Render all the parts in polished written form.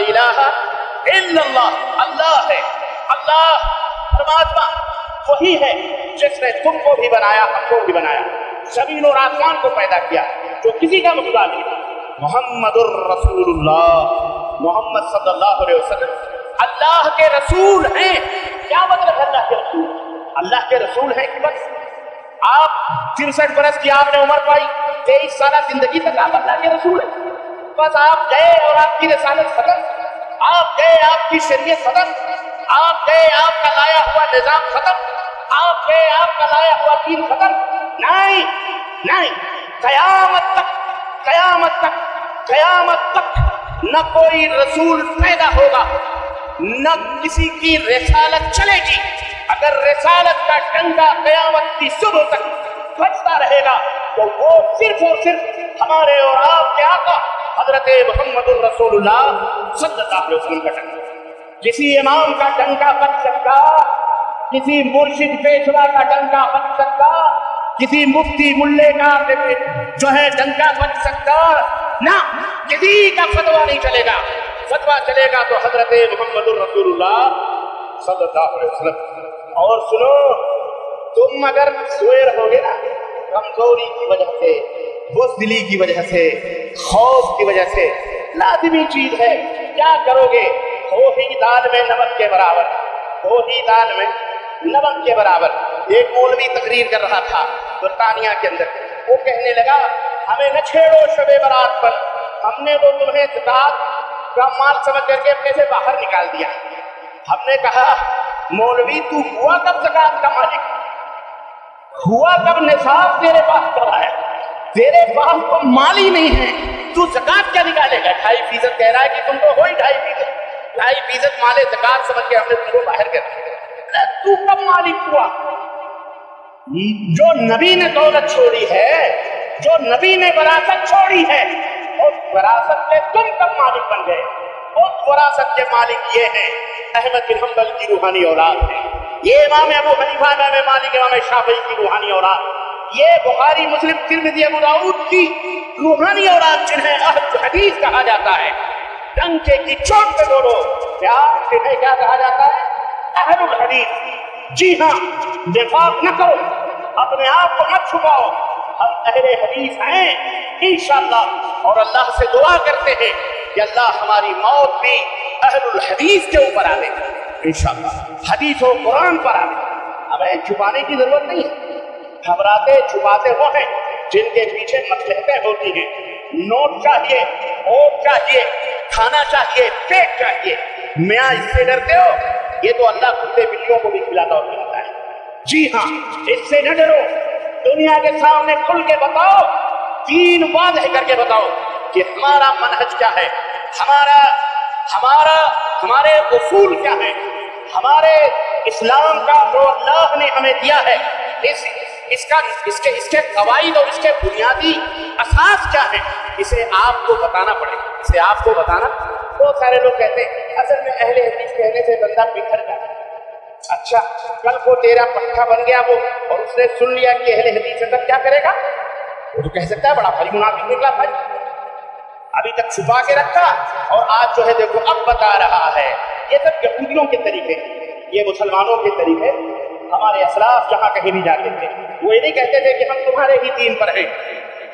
الہ الا اللہ. اللہ ہے، اللہ پرماتما وہی ہے جس نے تم کو بھی بنایا، ہم کو بھی بنایا، زمین اور آسمان کو پیدا کیا، جو کسی کا محتاج نہیں. محمد الرسول اللہ، محمد صلی اللہ علیہ وسلم اللہ کے رسول ہیں. کیا مطلب ہے اللہ کے رسول؟ اللہ کے رسول ہیں کہ بس آپ 63 برس کی آپ نے عمر پائی، 23 سالہ زندگی تک آپ اللہ کے رسول ہیں. بس آپ گئے اور آپ کی رسالت ختم، آپ گئے آپ کی شریعت ختم، آپ گئے آپ کا لایا ہوا نظام ختم، آپ گئے آپ کا لایا ہوا دین ختم. نہیں نہیں، قیامت تک، قیامت تک، قیامت تک نہ کوئی رسول پیدا ہوگا، نہ کسی کی رسالت چلے گی اگر رسالت کا ڈنکا قیامت کی صبح تک بجتا رہے گا تو وہ صرف اور صرف ہمارے اور آپ کے آقا حضرت محمد الرسول اللہ صلی اللہ علیہ وسلم کا ڈنکا. کسی امام کا ڈنکا بج سکتا، کسی مرشد پیشوا کا ڈنکا بج سکتا، کسی مفتی ملے کا جو ہے ڈنکا بج سکتا، نہ کسی کا فتویٰ نہیں چلے گا. فتویٰ چلے گا تو حضرت محمد الرسول اللہ صلی اللہ علیہ وسلم. اور سنو، تم اگر سوئے رہو گے نا کمزوری کی وجہ سے، بزدلی کی وجہ سے، خوف کی وجہ سے، لازمی چیز ہے کیا کرو گے؟ ہو ہی دال میں نمک کے برابر، ہو ہی دال میں نمک کے برابر. ایک مولوی تقریر کر رہا تھا برطانیہ کے اندر، وہ کہنے لگا ہمیں نہ چھیڑو شب برات پر، ہم نے وہ تمہیں زکات کا مال سمجھ کر کے اپنے سے باہر نکال دیا. ہم نے کہا مولوی تو ہوا کب زکات کا مالک؟ ہوا کب نصاب تیرے پاس کب آیا؟ تیرے پاس تو مال ہی نہیں ہے، تو زکات کیا نکالے گا؟ 2.5% کہہ رہا ہے کہ تم تو ہو ہی 2.5% مال زکات سمجھ کے ہم نے تم کو باہر کر دیا. تو کب مالک ہوا؟ جو نبی نے دولت چھوڑی ہے، جو نبی نے وراثت چھوڑی ہے، اس وراثت کے تم کب مالک بن گئے؟ اس وراثت کے مالک یہ ہیں احمد بن حنبل کی روحانی اولاد ہے، یہ امام ابو حنیفہ، امام مالک، امام شافعی کی روحانی اولاد، یہ بخاری، مسلم، ترمذی، ابو داؤد کی روحانی اولاد جنہیں اہل حدیث کہا جاتا ہے. ڈنکے کی چوٹ پہ بولو پیار جنہیں کیا کہا جاتا ہے؟ اہل الحدیث. جی ہاں، نفاق نہ کرو، اپنے آپ کو مت چھپاؤ، ہم اہل حدیث ہیں انشاءاللہ، اور اللہ سے دعا کرتے ہیں کہ اللہ ہماری موت بھی اہل الحدیث کے اوپر آ دے انشاءاللہ، حدیث و قرآن پر آ دے. ہمیں چھپانے کی ضرورت نہیں ہے. گھبراتے چھپاتے وہ ہیں جن کے پیچھے مصلحتیں ہوتی ہیں. نوٹ چاہیے، ووٹ چاہیے، کھانا چاہیے، پیٹ چاہیے، میاں اس سے ڈرتے ہو؟ یہ تو اللہ کتے بلیوں کو بھی کھلاتا اور پلاتا ہے. جی ہاں، اس سے نہ ڈرو، دنیا کے سامنے کھل کے بتاؤ، دین واضح کر کے بتاؤ کہ ہمارا منہج کیا ہے، ہمارے اصول کیا ہیں، ہمارے اسلام کا جو اللہ نے ہمیں دیا ہے، اس کے قواعد اور اس کے بنیادی اساس کیا ہیں، اسے آپ کو بتانا پڑے گا، اسے آپ کو بتانا. بہت سارے لوگ کہتے ہیں اصل میں اہل حدیث کہنے سے بندہ بکھر جاتا ہے. اچھا، کل کو تیرا پٹھا بن گیا وہ اور اس نے سن لیا کہ اہل حدیث اندر کیا کرے گا، وہ تو کہہ سکتا ہے بڑا بھائی منافق نکلا بھائی، ابھی تک چھپا کے رکھا اور آج جو ہے دیکھو اب بتا رہا ہے. یہ سب یہودیوں کے طریقے، یہ مسلمانوں کے طریقے. ہمارے اسلاف جہاں کہیں بھی جاتے تھے وہ یہ نہیں کہتے تھے کہ ہم تمہارے ہی دین پر ہیں،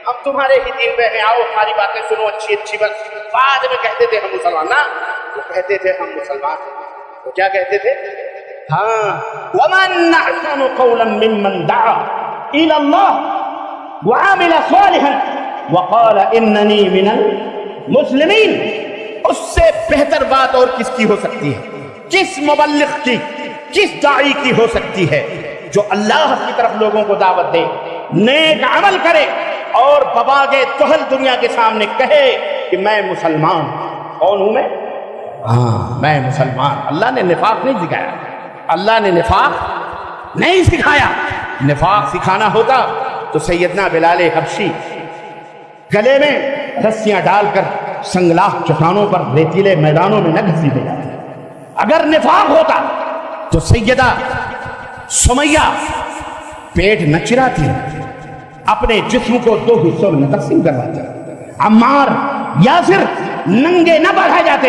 ہم تمہارے ہی دین پہ ہیں، آؤ ہماری باتیں سنو اچھی اچھی. بس بعد میں کہتے تھے ہم مسلمان، نہ وہ کہتے تھے ہم مسلمان. وہ کیا کہتے تھے؟ ہاں، وَمَنْ أَحْسَنُ قَوْلًا مِّمَّنْ دَعَا إِلَى اللَّهِ وَعَمِلَ صَالِحًا وَقَالَ إِنَّنِي مِنَ الْمُسْلِمِينَ. اس سے بہتر بات اور کس کی ہو سکتی ہے؟ کس مبلغ کی، کس داعی کی ہو سکتی ہے جو اللہ کی طرف لوگوں کو دعوت دے، نیک عمل کرے اور بباغے تہل دنیا کے سامنے کہے کہ میں مسلمان. کون ہوں میں؟ ہاں، میں مسلمان. اللہ نے نفاق نہیں سکھایا، اللہ نے نفاق نہیں سکھایا. نفاق سکھانا ہوتا تو سیدنا بلال حبشی گلے میں رسیاں ڈال کر سنگلاخ چٹانوں پر ریتیلے میدانوں میں نہ گھسیٹے جاتے. اگر نفاق ہوتا تو سیدہ سمیہ پیٹ نہ چراتی، اپنے جسم کو 2 حصوں میں نہ تقسیم کرواتے، عمار یاسر ننگے نہ بڑھا جاتے.